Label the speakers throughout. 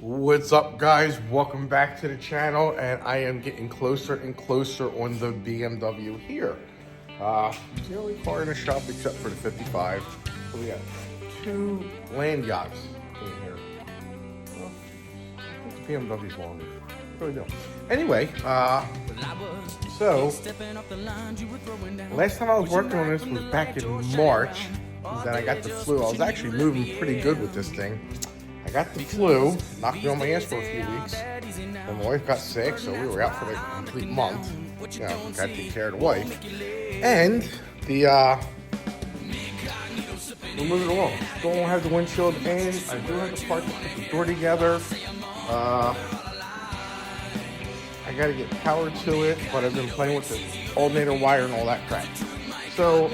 Speaker 1: What's up, guys? Welcome back to the channel, and I am getting closer and closer on the BMW here. It's the only car in the shop except for the 55. So we got two land yachts in here. Well, I think the BMW's longer. I really don't. Anyway, so last time I was working on this was back in March. Then I got the flu. I was actually moving pretty good with this thing. I got the flu, knocked me on my ass for a few weeks. And my wife got sick, so we were out for like a complete month. You know, got to take care of the wife. And we're moving along. Don't have the windshield in. I do have the part to put the door together. I got to get power to it, but I've been playing with the alternator wire and all that crap. So,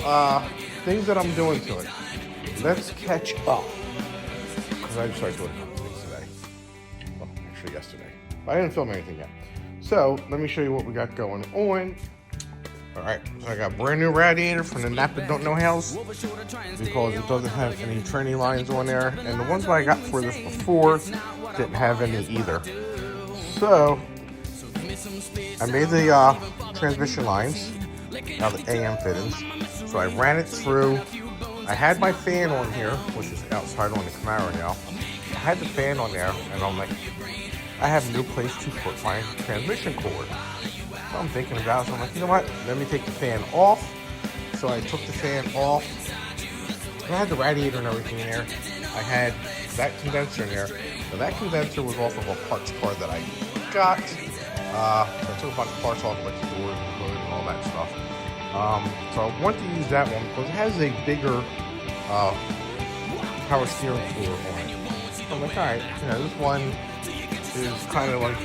Speaker 1: things that I'm doing to it. Let's catch up. Because I started doing things today. Well, actually yesterday. But I didn't film anything yet. So, let me show you what we got going on. Alright, so I got a brand new radiator from the Napa Don't Know House. Because it doesn't have any tranny lines on there. And the ones that I got for this before didn't have any either. So, I made the transmission lines. Now the AM fittings. So I ran it through. I had my fan on here, which is outside on the Camaro now. I had the fan on there, and I'm like, I have no place to put my transmission cord. So I'm thinking about it, so I'm like, you know what? Let me take the fan off. So I took the fan off. I had the radiator and everything in there. I had that condenser in there. Now that condenser was off of a parts card that I got. I took a bunch of parts off, like the doors and the hood and all that stuff. So I want to use that one because it has a bigger power steering floor on it. So I'm like, alright, you know, this one is kind of like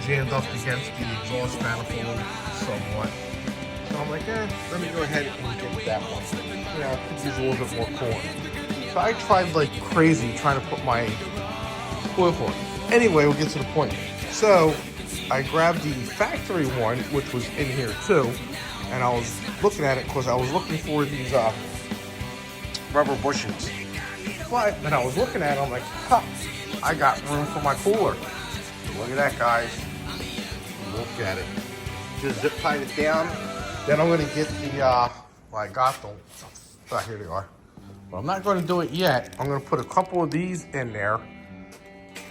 Speaker 1: jammed up against the exhaust manifold somewhat. So I'm like, let me go ahead and get that one. You know, it could use a little bit more coolant. So I tried like crazy trying to put my oil for it. Anyway, we'll get to the point. So I grabbed the factory one, which was in here too. And I was looking at it because I was looking for these rubber bushings. But when I was looking at it, I'm like, huh, I got room for my cooler. Look at that, guys. Look at it. Just zip tied it down. Then I'm going to get the, well, I got them. Oh, here they are. But I'm not going to do it yet. I'm going to put a couple of these in there.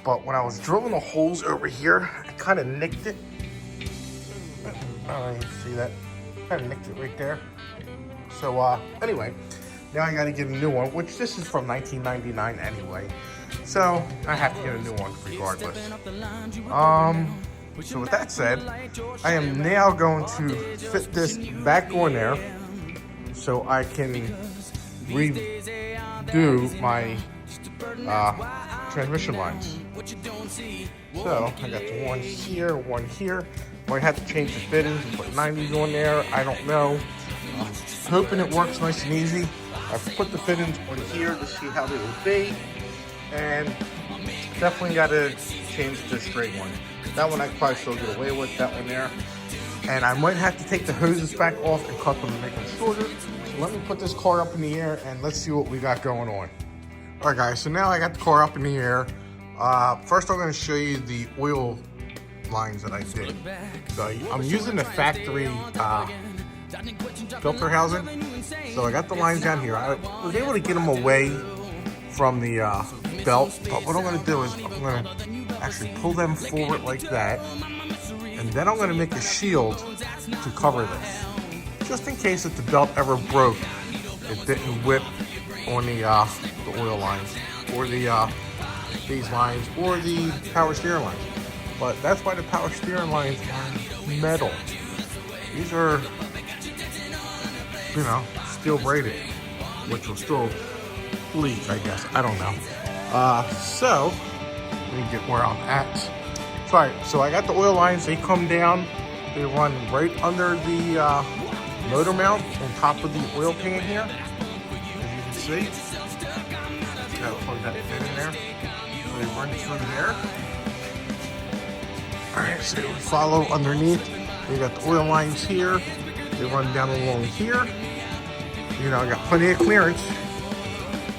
Speaker 1: But when I was drilling the holes over here, I kind of nicked it. I don't even see that. Kind of nicked it right there. So anyway, now I got to get a new one, which this is from 1999 anyway. So I have to get a new one regardless. So with that said, I am now going to fit this back on there so I can redo my transmission lines. So I got the one here. Might have to change the fittings and put 90s on there. I don't know. I'm hoping it works nice and easy. I've put the fittings on here to see how they will be. And definitely got to change the straight one. That one I could probably still get away with, that one there. And I might have to take the hoses back off and cut them and make them shorter. So let me put this car up in the air and let's see what we got going on. All right, guys, so now I got the car up in the air. First, I'm going to show you the oil lines that I did. So I'm using the factory filter housing. So I got the lines down here. I was able to get them away from the belt, but what I'm going to do is I'm going to actually pull them forward like that, and then I'm going to make a shield to cover this, just in case if the belt ever broke, it didn't whip on the oil lines or the these lines or the power steering lines. But that's why the power steering lines are metal. These are, you know, steel braided, which will still leak, I guess. I don't know. So, let me get where I'm at. Sorry, so I got the oil lines. They come down. They run right under the motor mount on top of the oil pan here. As you can see. Gotta plug that pin in there. So they run through there. Alright, so we follow underneath. We got the oil lines here. They run down along here. You know, I got plenty of clearance.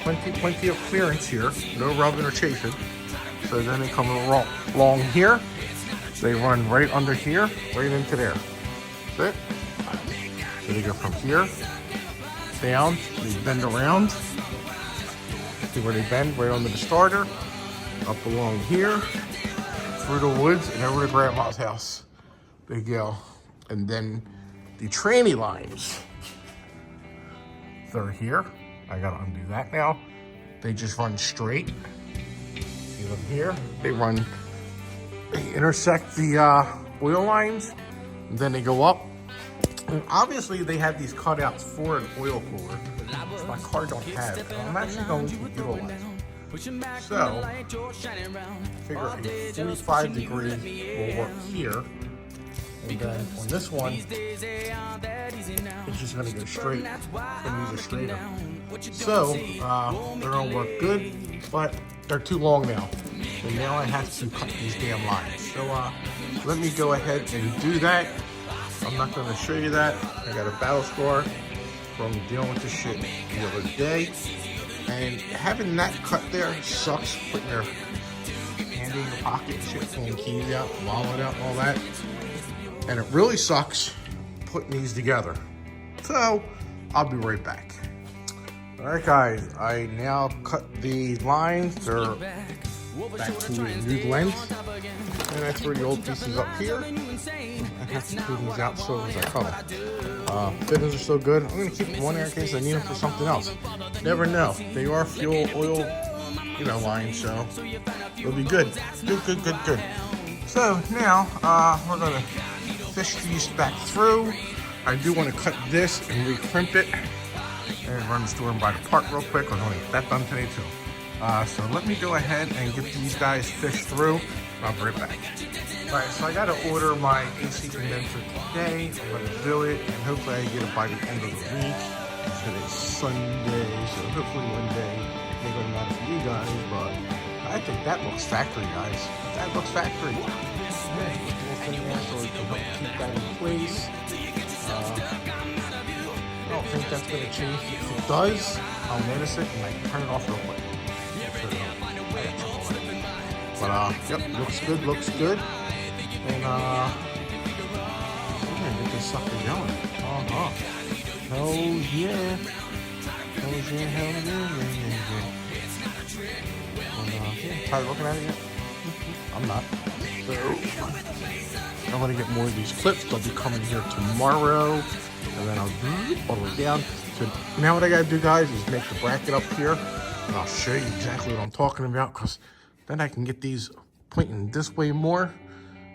Speaker 1: Plenty of clearance here. No rubbing or chafing. So then they come along here. They run right under here, right into there. That's it. So they go from here down, they bend around. See where they bend? Right under the starter. Up along here, through the woods, and over to Grandma's house. They go. And then the tranny lines, they're here. I gotta undo that now. They just run straight. See them here? They intersect the oil lines, and then they go up. And obviously they have these cutouts for an oil cooler, which my car don't have. I'm actually going to utilize them. So, figure a 45 degree will work here. And then on this one, it's just gonna go straight. Gonna use a straighter. So, they're gonna work good, but they're too long now. And now I have to cut these damn lines. So, let me go ahead and do that. I'm not gonna show you that. I got a battle scar from dealing with this shit the other day. And having that cut there sucks, putting your hand in your pocket and shit, pulling keys out, wallet out, and all that. And it really sucks putting these together. So, I'll be right back. All right, guys, I now cut the lines. They're back to a new length. And I threw the old pieces up here. I have to clean these out so as I cut them. Fittings are so good. I'm gonna keep one there in case I need them for something else. Never know. They are fuel oil, lines, so it'll be good. Good. So now we're gonna fish these back through. I do want to cut this and re-crimp it and run the store and buy the part real quick. I'm gonna get that done today too. So let me go ahead and get these guys fished through. I'll be right back. Alright, so I gotta order my AC condenser today. I'm gonna do it, and hopefully I get it by the end of the week. Today's Sunday, so hopefully one day they're gonna matter for you guys, but I think that looks factory, guys. That looks factory. Yeah, so we can help keep that in place. I don't think that's gonna change. If it does, I'll notice it and I can turn it off real quick. But yep, looks good. And we're gonna get this sucker going. Hell yeah. Tired of looking at it yet? I'm not. So I'm gonna get more of these clips. They'll be coming here tomorrow. And then I'll do all the way down. So now what I gotta do, guys, is make the bracket up here. And I'll show you exactly what I'm talking about, because then I can get these pointing this way more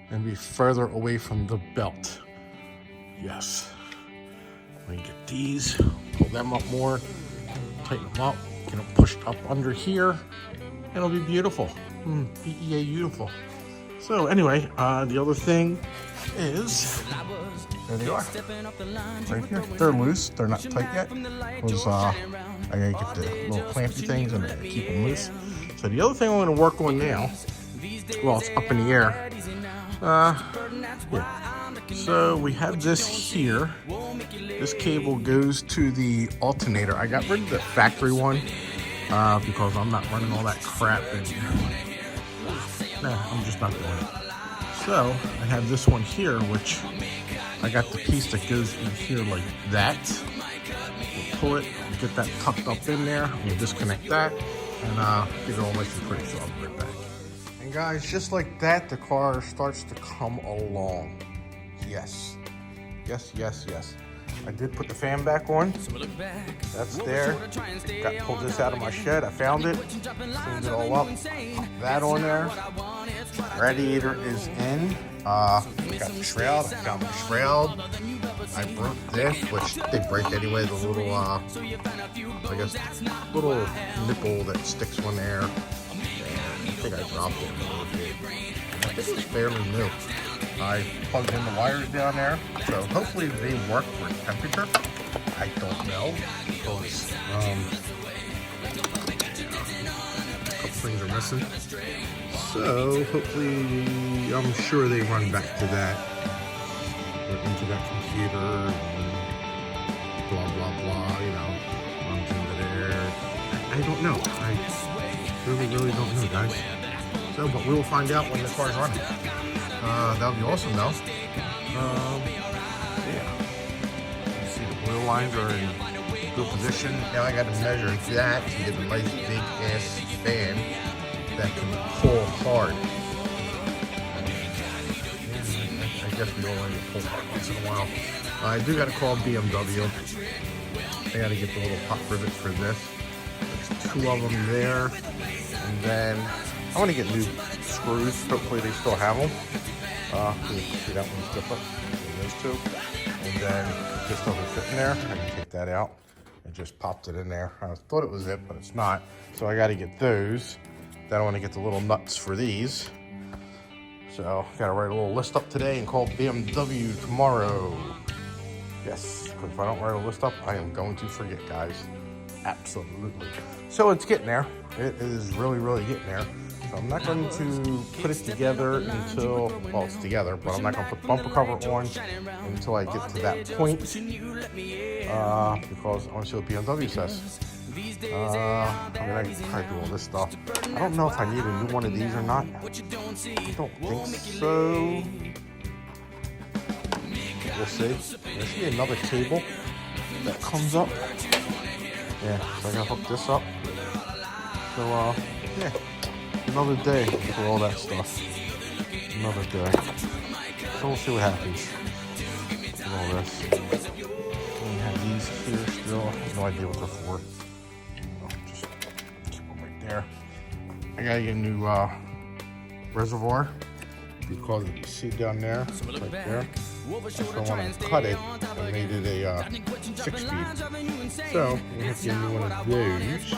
Speaker 1: and be further away from the belt. Yes. We can get these, pull them up more, tighten them up, get them pushed up under here. It'll be beautiful. BEA beautiful. So anyway, the other thing is, there they are, right here. They're loose, they're not tight yet. Because I gotta get the little clampy things and keep them loose. So the other thing I'm gonna work on now, well, it's up in the air. Yeah. So we have this here. This cable goes to the alternator. I got rid of the factory one because I'm not running all that crap. I'm just not doing it. So I have this one here, which I got the piece that goes in here like that. We'll pull it, get that tucked up in there. We'll disconnect that and get it all nice and pretty. So I'll be right back. And guys, just like that, the car starts to come along. Yes. I did put the fan back on. That's there. Pulled this out of my shed. I found it. Cleaned it all up. Put that on there. Radiator is in. We got the shroud. I found the shroud. I broke this, which they break anyway. The little, I guess, little nipple that sticks on there. And I think I dropped it a little bit. I think it was fairly new. I plugged in the wires down there, so hopefully they work for temperature. I don't know, because a couple things are missing. So hopefully, I'm sure they run back to that, or into that computer, and blah, blah, blah, runs into there. I don't know. I really don't know, guys. So, but we will find out when the car's running. That would be awesome though. Yeah. You see the oil lines are in good position. Now I got to measure that to get a nice big ass fan that can pull hard. I guess we all need to pull hard once in a while. I do got to call BMW. I got to get the little pop rivet for this. There's 2 of them there. And then I want to get new screws. Hopefully they still have them. See, that one's different than those 2. And then this doesn't fit in there. I can take that out. I just popped it in there. I thought it was it, but it's not. So I got to get those. Then I want to get the little nuts for these. So I got to write a little list up today and call BMW tomorrow. Yes, because if I don't write a list up, I am going to forget, guys. Absolutely. So it's getting there. It is really, really getting there. So I'm not going to put it together until, well, it's together, but I'm not going to put the bumper cover on until I get to that point, because I want to see what BMW says. I mean, I can try to do all this stuff. I don't know if I need a new one of these or not. I don't think so. We'll see. There should be another cable that comes up. Yeah, so I gotta hook this up. So, yeah. Another day for all that stuff. Another day. So we'll see what happens with all this. We have these here still. I have no idea what they're for. Just keep them right there. I gotta get a new reservoir because you see down there, right there. So I want to cut it and made it a 6-speed. So we have to get a new one of those.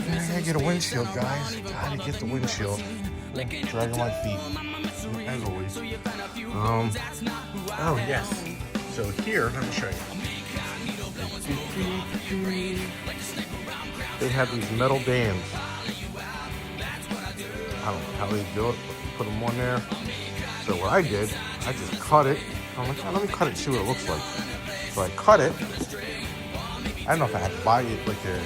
Speaker 1: I gotta get a windshield, guys. Gotta get the windshield. Dragging my feet, as always. Oh yes. So here, let me show you. They have these metal bands. I don't know how they do it, but put them on there. So what I did, I just cut it. I'm like, oh, let me cut it, see what it looks like. So I cut it. I don't know if I had to buy it like a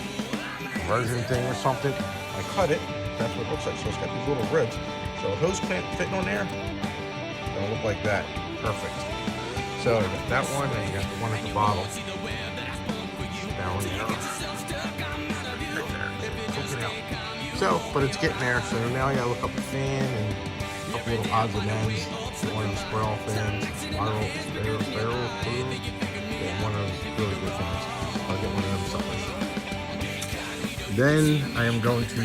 Speaker 1: conversion thing or something. I cut it. That's what it looks like. So it's got these little ribs. So a hose clamp fitting on there, it'll look like that. Perfect. So you got that one, and you got the one at the bottom. Down there. Right there. So, but it's getting there. So now I gotta look up a fan and a couple little odds and ends. One of the spiral fans, spiral, and one of those really good fans. I'll get one of them suckers. Then I am going to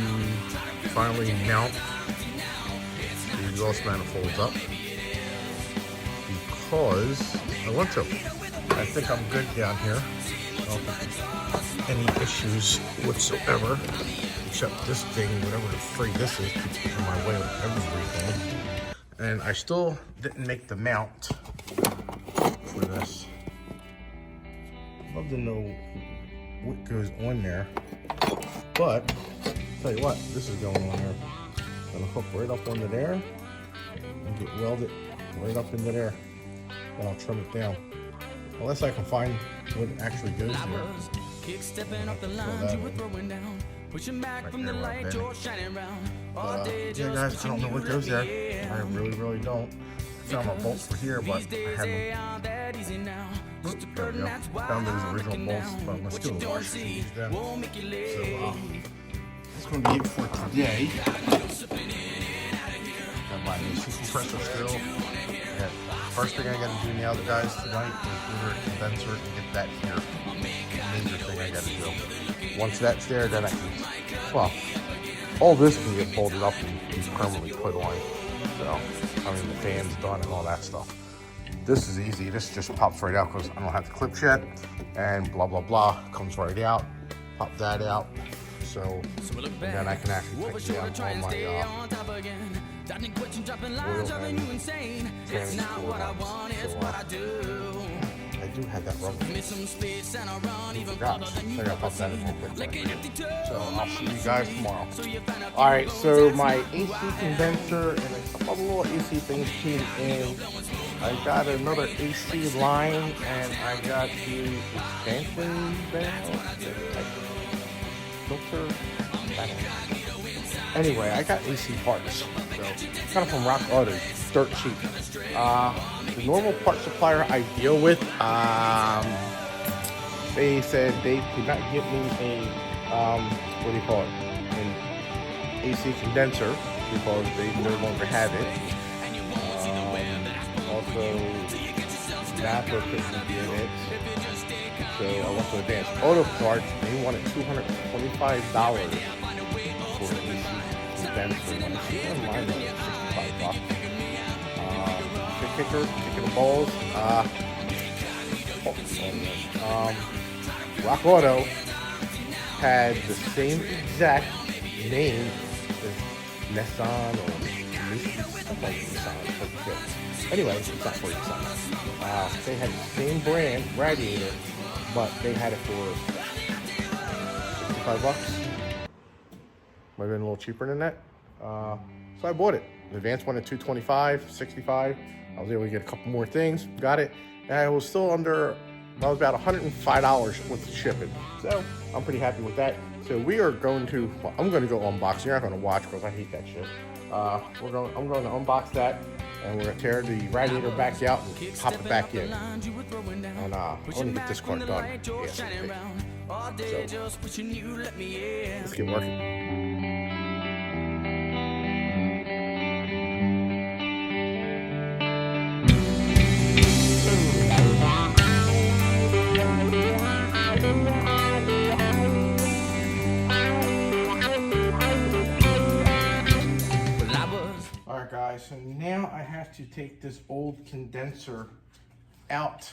Speaker 1: finally mount the exhaust manifolds up because I want to. I think I'm good down here. I don't think there's any issues whatsoever, except this thing, whatever the freak this is, keeps in my way with everything. And I still didn't make the mount for this. I'd love to know what goes on there. But, tell you what, this is going on there. I'm gonna hook right up onto there and get welded right up into there. Then I'll trim it down. Unless I can find what actually goes there. Pushing back from the light, you're shining round. Yeah, guys, I don't know what goes there. I really, really don't. I found a bolt for here, but I haven't. There we go. Found those original bolts, but my skill wash to use them. So, that's going to be it for today. Got my AC compressor still. Yeah. First thing I got to do now, guys, tonight is order a condenser and get that here. Major thing I got to do. Once that's there, then I can, well, all this can get folded up and be permanently put on. So, I mean, the fan's done and all that stuff. This is easy. This just pops right out because I don't have the clips yet. And blah, blah, blah. Comes right out. Pop that out. So, and then I can actually take down all my oil and transport ones. So, I do have that rubber. I forgot. So I gotta pop that in real quick. So I'll see you guys tomorrow. Alright, so my AC condenser and a couple of little AC things came in. I got another AC line and I got the expansion valve filter. Anyway, I got AC parts, so got them from Rock Auto, dirt cheap. The normal part supplier I deal with, they said they could not get me a, what do you call it, an AC condenser because they no longer have it. Also, Napa couldn't get it, so I went to Advanced Auto Parts. They wanted $225 for an AC condenser. Mine was $65. Kicking the balls. Rock Auto had the same exact name as Nissan or something like Nissan. Anyway, it's not for Nissan. They had the same brand radiator, but they had it for $65. Might have been a little cheaper than that. So I bought it. The Advanced one at $225, $65. I was able to get a couple more things, got it. And it was still under, that was about $105 with the shipping. So I'm pretty happy with that. So we are going to, well, I'm going to go unbox. You're not going to watch because I hate that shit. I'm going to unbox that, and we're going to tear the radiator back out and pop it back in. And I want to get this car done. ASAP. So let's get working. Alright guys, so now I have to take this old condenser out.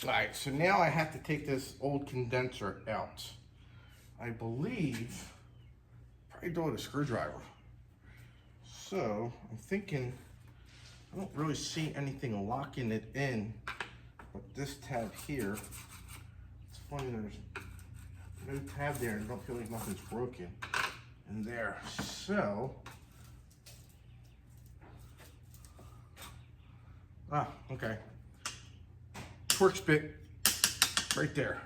Speaker 1: Alright, so now I have to take this old condenser out. I believe, probably do it with a screwdriver. So, I'm thinking, I don't really see anything locking it in, but this tab here, it's funny there's no tab there and I don't feel like nothing's broken in there. So, okay. Torx bit right there.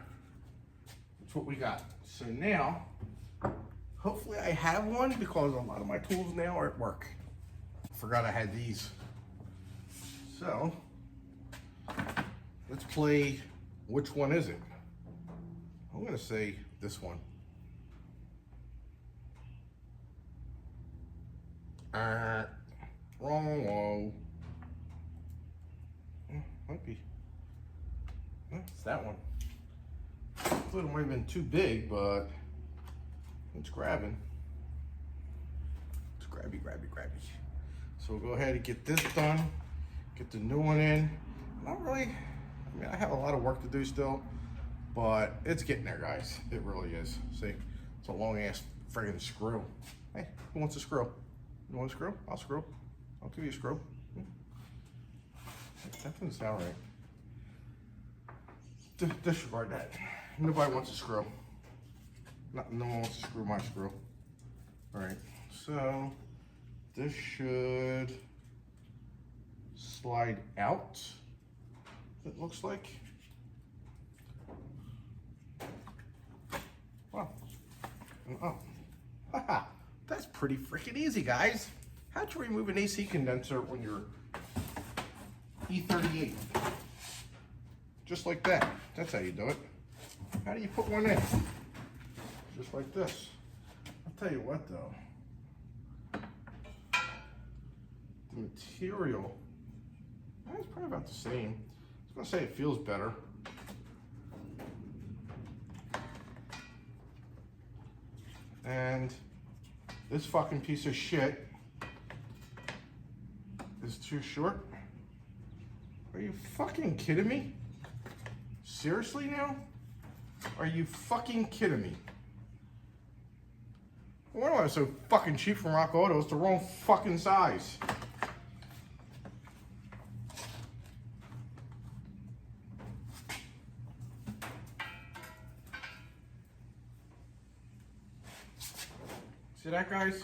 Speaker 1: That's what we got. So now, hopefully I have one because a lot of my tools now are at work. I forgot I had these. So, let's play which one is it? I'm gonna say this one. Wrong. Might be. It's that one. I thought it might have been too big, but it's grabbing. It's grabby. So we'll go ahead and get this done. Get the new one in. Not really, I mean, I have a lot of work to do still, but it's getting there, guys. It really is. See, it's a long ass friggin' screw. Hey, who wants a screw? You want a screw? I'll screw. I'll give you a screw. That doesn't sound right. Disregard that. Nobody wants a screw. No one wants to screw my screw. All right, so this should slide out, it looks like. Wow. Oh, haha, that's pretty freaking easy, guys. How'd you remove an AC condenser on your E38? Just like that. That's how you do it. How do you put one in? Just like this. I'll tell you what though. The material, it's probably about the same. I was gonna say it feels better. And this fucking piece of shit is too short. Are you fucking kidding me? Seriously now? Are you fucking kidding me? Why am I so fucking cheap from Rock Auto? It's the wrong fucking size. See that, guys?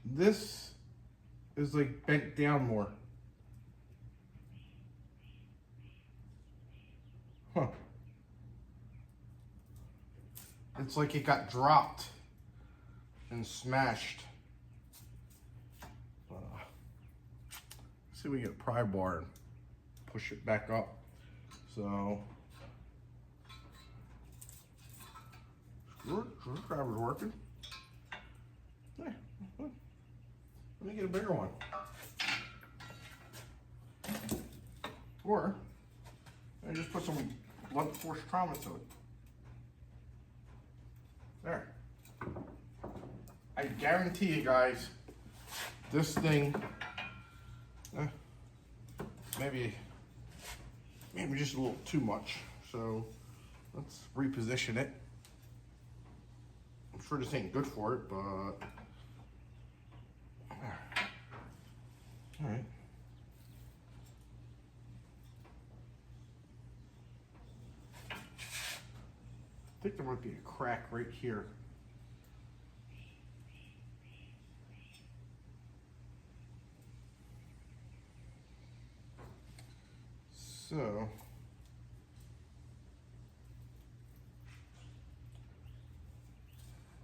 Speaker 1: This is like bent down more. Huh. It's like it got dropped and smashed. See if we get a pry bar and push it back up. So, screwdriver's working. Yeah, let me get a bigger one. Or, I just put some blunt force trauma to it. There. I guarantee you guys, this thing, maybe just a little too much. So let's reposition it. I'm sure this ain't good for it, but all right. I think there might be a crack right here. So,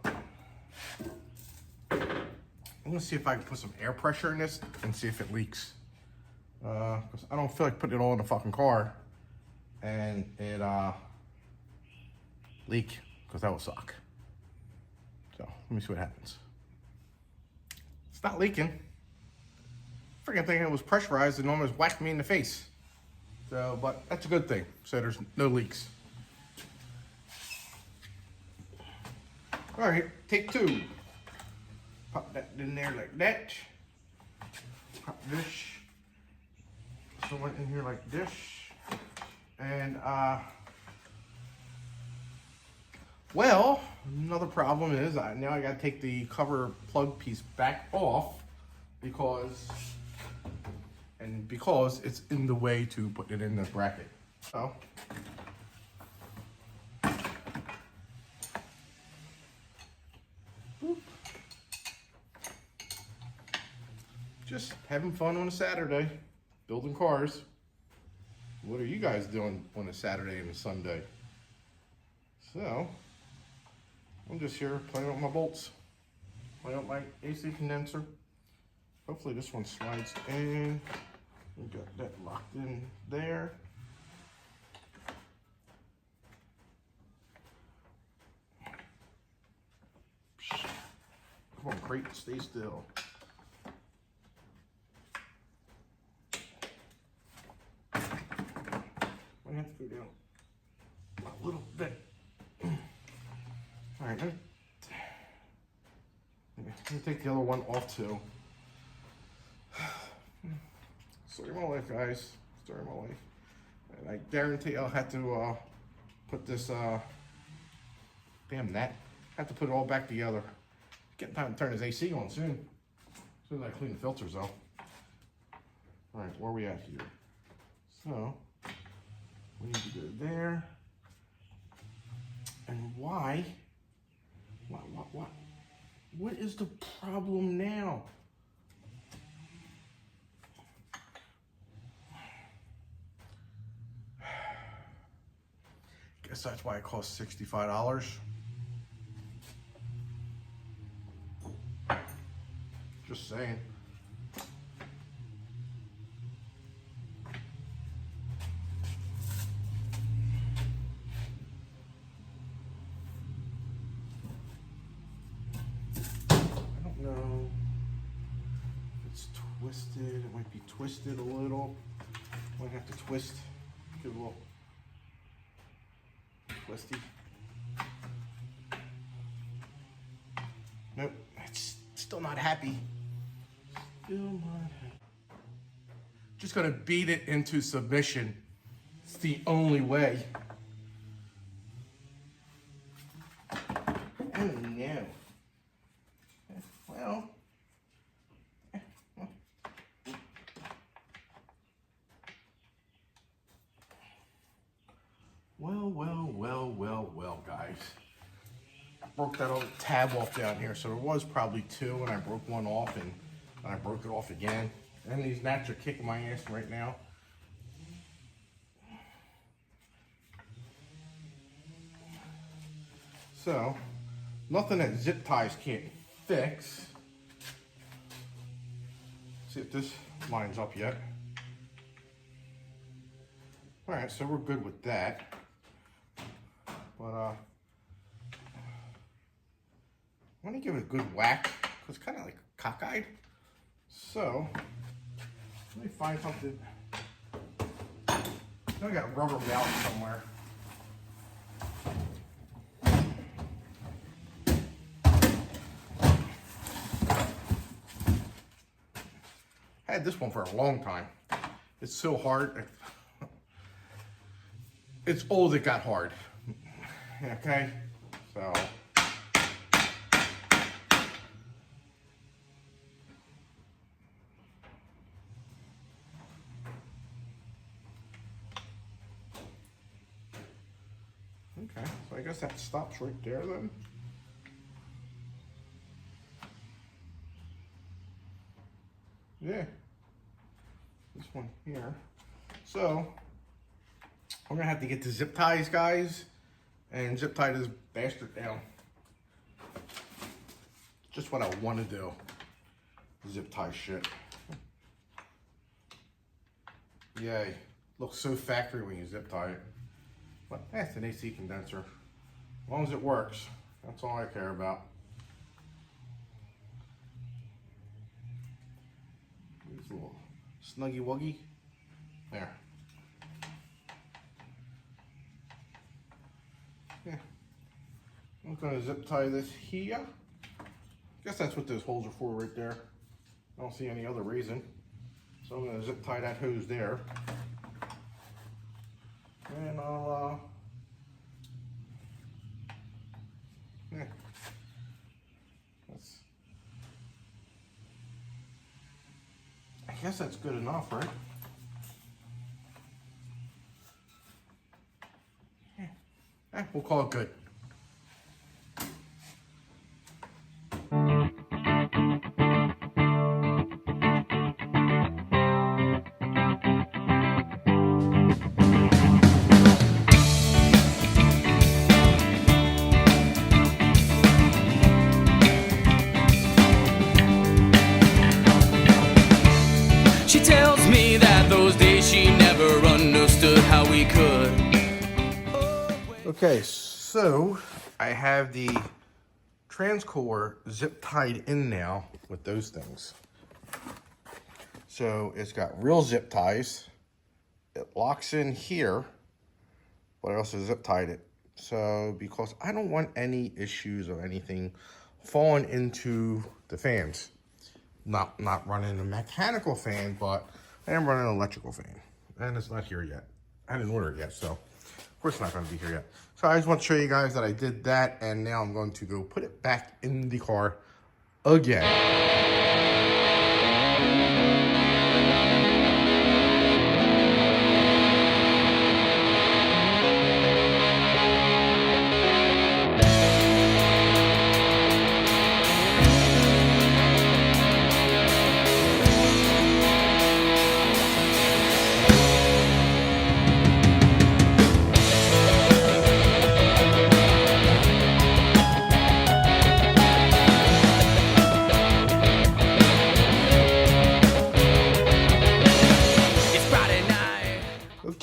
Speaker 1: I'm gonna see if I can put some air pressure in this and see if it leaks. Because I don't feel like putting it all in the fucking car and it leak, because that will suck. So let me see what happens. It's not leaking. Freaking thing, it was pressurized and almost whacked me in the face. So, but that's a good thing. So there's no leaks. All right, take two. Pop that in there like that. Pop this. So went in here like this. And well, another problem is now I gotta take the cover plug piece back off because it's in the way to put it in the bracket. So boop. Just having fun on a Saturday, building cars. What are you guys doing on a Saturday and a Sunday? So I'm just here playing with my bolts, playing with my AC condenser. Hopefully this one slides in. We got that locked in there. Come on, crate, stay still. I have to go down a little bit. All right, let me take the other one off too. Story of my life, guys. Story of my life. And I guarantee I'll have to put this, damn that. I have to put it all back together. Getting time to turn his AC on soon. As soon as I clean the filters though. All right, where are we at here? So, we need to go there. And why? What is the problem now? Guess that's why it costs $65. Just saying. No, it's twisted. It might be twisted a little. Might have to twist. Get a little twisty. Nope, it's still not happy. Still not happy. Just gonna beat it into submission. It's the only way. Oh no. Well, broke that other tab off down here. So there was probably two, and I broke one off, and I broke it off again. And these gnats are kicking my ass right now. So, nothing that zip ties can't fix. See if this lines up yet. All right, so we're good with that. But I want to give it a good whack because it's kind of like cockeyed. So let me find something. I got a rubber mallet somewhere. I had this one for a long time. It's so hard. It's old, it got hard. Okay, so. Okay, so I guess that stops right there then. Yeah, this one here. So, I'm gonna have to get the zip ties, guys, and zip tie this bastard down. Just what I want to do. Zip tie shit. Yay. Looks so factory when you zip tie it. But it's an AC condenser. As long as it works, that's all I care about. This little snuggy wuggy. There. Yeah. I'm gonna zip tie this here. Guess that's what those holes are for right there. I don't see any other reason. So I'm gonna zip tie that hose there. And I'll, yeah. I guess that's good enough, right? Yeah. We'll call it good.
Speaker 2: She tells me that those days she never understood how we could.
Speaker 1: Okay, so I have the transcooler zip tied in now with those things. So it's got real zip ties. It locks in here, but I also zip tied it. So because I don't want any issues or anything falling into the fans. Not running a mechanical fan, but I am running an electrical fan. And it's not here yet. I didn't order it yet, so of course it's not going to be here yet. So I just want to show you guys that I did that, and now I'm going to go put it back in the car again.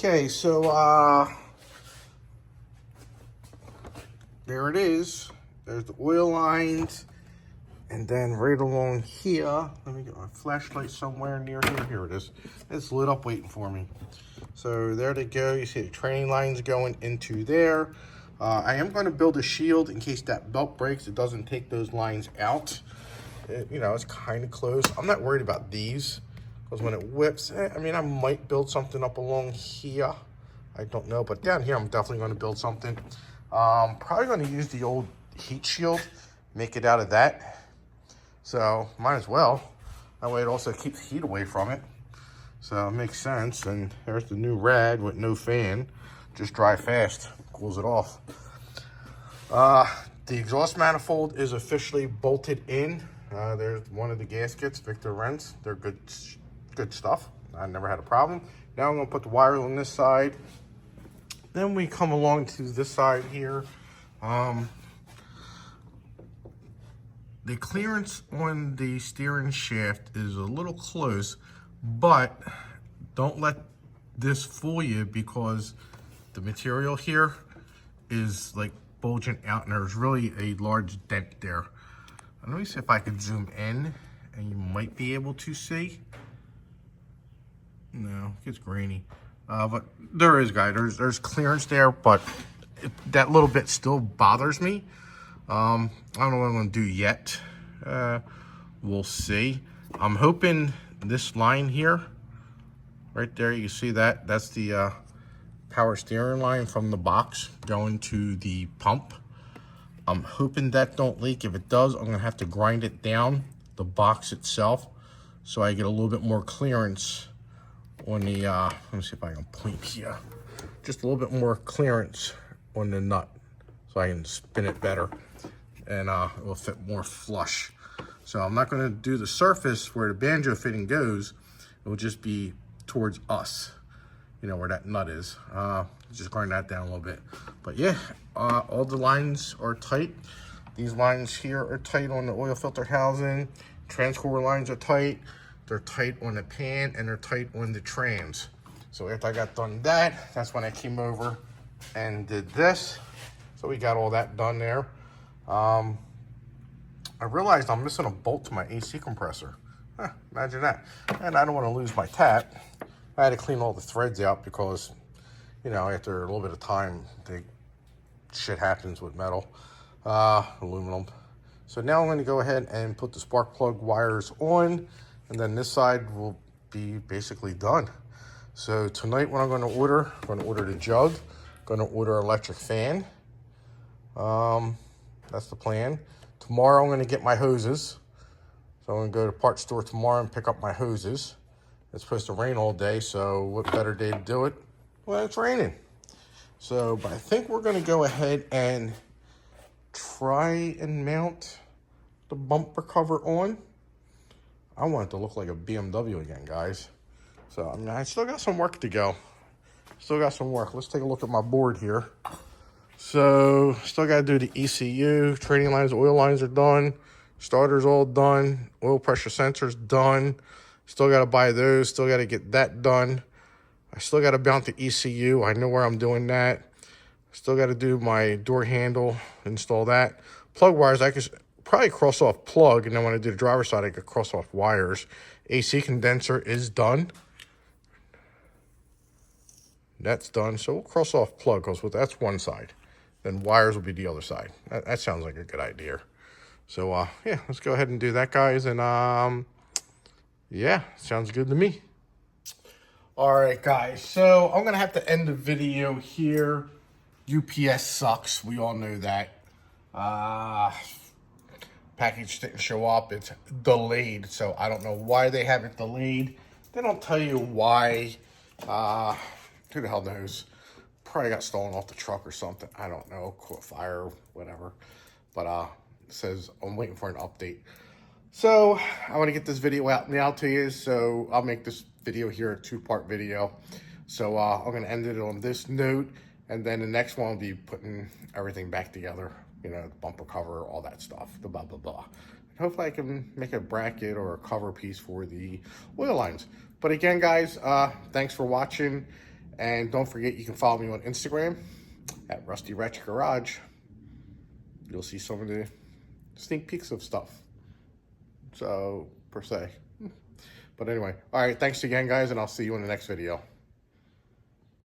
Speaker 1: Okay, so there it is. There's the oil lines, and then right along here, let me get my flashlight somewhere near here. Here it is. It's lit up waiting for me. So there they go. You see the training lines going into there. I am going to build a shield in case that belt breaks. It doesn't take those lines out. You know, it's kind of close. I'm not worried about these. Because when it whips, I mean, I might build something up along here. I don't know, but down here, I'm definitely going to build something. Probably going to use the old heat shield, make it out of that. So, might as well. That way it also keeps heat away from it. So, it makes sense. And there's the new rad with no fan. Just dry fast, cools it off. The exhaust manifold is officially bolted in. There's one of the gaskets, Victor Rents. They're good stuff. I never had a problem. Now I'm gonna put the wires on this side. Then we come along to this side here. The clearance on the steering shaft is a little close, but don't let this fool you, because the material here is like bulging out and there's really a large dent there. Let me see if I can zoom in and you might be able to see. No, it gets grainy. But there is, guys, there's clearance there, but that little bit still bothers me. I don't know what I'm gonna do yet. We'll see. I'm hoping this line here, right there, you see that? That's the power steering line from the box going to the pump. I'm hoping that don't leak. If it does, I'm gonna have to grind it down, the box itself, so I get a little bit more clearance on the, let me see if I can point here. Just a little bit more clearance on the nut so I can spin it better and it will fit more flush. So I'm not gonna do the surface where the banjo fitting goes. It will just be towards us, you know, where that nut is. Just grind that down a little bit. But yeah, all the lines are tight. These lines here are tight on the oil filter housing. Transcore lines are tight. They're tight on the pan and they're tight on the trans. So after I got done that, that's when I came over and did this. So we got all that done there. I realized I'm missing a bolt to my AC compressor. Imagine that. And I don't want to lose my tap. I had to clean all the threads out because, you know, after a little bit of time, shit happens with metal, aluminum. So now I'm going to go ahead and put the spark plug wires on, and then this side will be basically done. So tonight what I'm going to order the jug, going to order an electric fan. That's the plan. Tomorrow I'm going to get my hoses. So I'm going to go to the parts store tomorrow and pick up my hoses. It's supposed to rain all day, so what better day to do it? Well, it's raining. So, but I think we're going to go ahead and try and mount the bumper cover on. I want it to look like a BMW again, guys. So, I mean, I still got some work to go. Still got some work. Let's take a look at my board here. So, still got to do the ECU. Training lines, oil lines are done. Starter's all done. Oil pressure sensor's done. Still got to buy those. Still got to get that done. I still got to mount the ECU. I know where I'm doing that. Still got to do my door handle, install that. Plug wires, I could probably cross off plug, and then when I do the driver's side, I could cross off wires. AC condenser is done. That's done. So we'll cross off plug because that's one side. Then wires will be the other side. That sounds like a good idea. So, yeah, let's go ahead and do that, guys. And, yeah, sounds good to me. All right, guys. So I'm going to have to end the video here. UPS sucks. We all know that. Package didn't show up. It's delayed. So I don't know why they have it delayed. They don't tell you why. Who the hell knows? Probably got stolen off the truck or something. I don't know. Caught fire, whatever. But it says I'm waiting for an update. So I want to get this video out now to you. So I'll make this video here a two-part video. So I'm going to end it on this note. And then the next one will be putting everything back together. You know, the bumper cover, all that stuff. The blah, blah, blah. And hopefully I can make a bracket or a cover piece for the oil lines. But again, guys, thanks for watching. And don't forget, you can follow me on Instagram at Rusty Ratchet Garage. You'll see some of the sneak peeks of stuff. So, per se. But anyway, all right, thanks again, guys, and I'll see you in the next video.